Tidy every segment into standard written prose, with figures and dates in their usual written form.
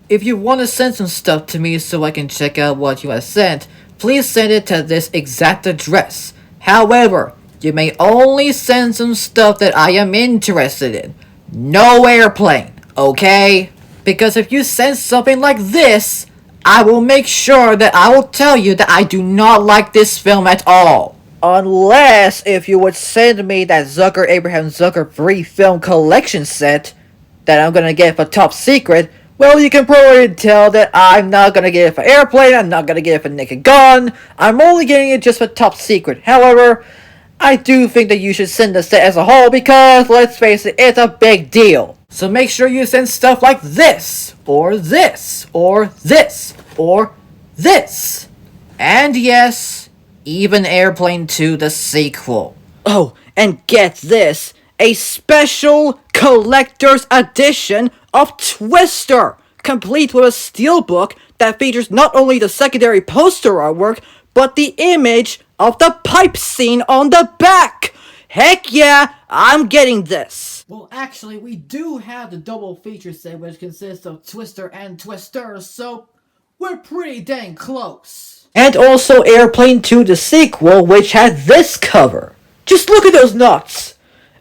If you want to send some stuff to me so I can check out what you have sent, please send it to this exact address. However, you may only send some stuff that I am interested in. No airplane, okay? Because if you send something like this, I will make sure that I will tell you that I do not like this film at all. Unless if you would send me that Zucker Abraham Zucker 3 film collection set that I'm gonna get for top secret, well, you can probably tell that I'm not gonna get it for airplane, I'm not gonna get it for Naked Gun, I'm only getting it just for top secret. However, I do think that you should send the set as a whole because, let's face it, it's a big deal. So make sure you send stuff like this, or this, or this, or this. And yes, even Airplane 2 the sequel. Oh, and get this, a special collector's edition of Twister, complete with a steelbook that features not only the secondary poster artwork, but the image of the pipe scene on the back. Heck yeah, I'm getting this. Well, actually, we do have the double feature set, which consists of Twister and Twister, so we're pretty dang close. And also Airplane 2 the sequel, which had this cover. Just look at those nuts!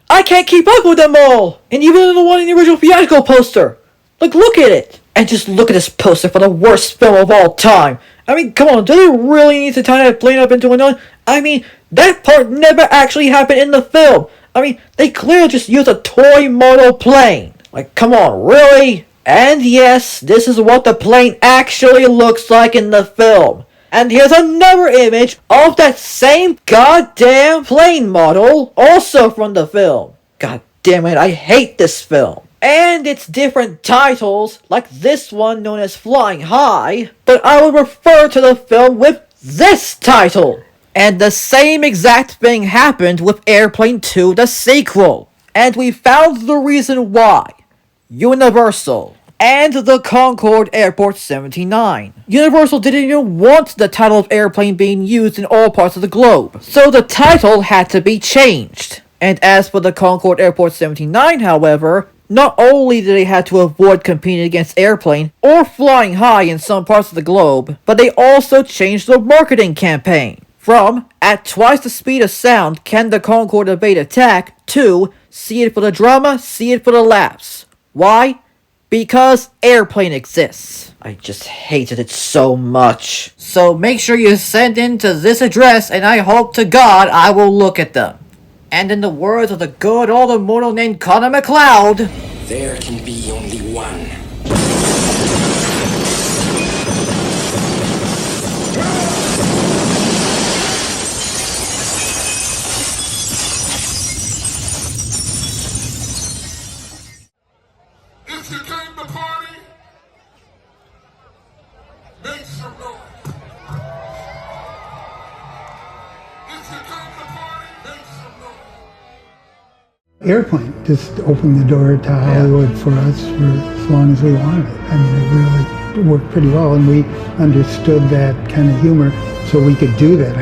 I can't keep up with them all! And even the one in the original theatrical poster! Like, look at it! And just look at this poster for the worst film of all time! I mean, come on, do they really need to tie that plane up into another? I mean, that part never actually happened in the film! I mean, they clearly just used a toy model plane! Like, come on, really? And yes, this is what the plane actually looks like in the film. And here's another image of that same goddamn plane model, also from the film. God damn it, I hate this film. And its different titles, like this one known as Flying High, but I would refer to the film with this title. And the same exact thing happened with Airplane 2 the sequel. And we found the reason why. Universal. And the Concorde Airport 79. Universal didn't even want the title of Airplane being used in all parts of the globe, so the title had to be changed. And as for the Concorde Airport 79, however, not only did they have to avoid competing against Airplane or Flying High in some parts of the globe, but they also changed the marketing campaign from "At twice the speed of sound can the Concorde evade attack" to "See it for the drama, see it for the laughs." Why? Because Airplane exists. I just hated it so much. So make sure you send in to this address, and I hope to God I will look at them. And in the words of the good old immortal named Connor McLeod, there can be only one. If you came to party, make some noise. If you came to party, make some noise. Airplane just opened the door to Hollywood for us for as long as we wanted it. I mean, it really worked pretty well, and we understood that kind of humor, so we could do that.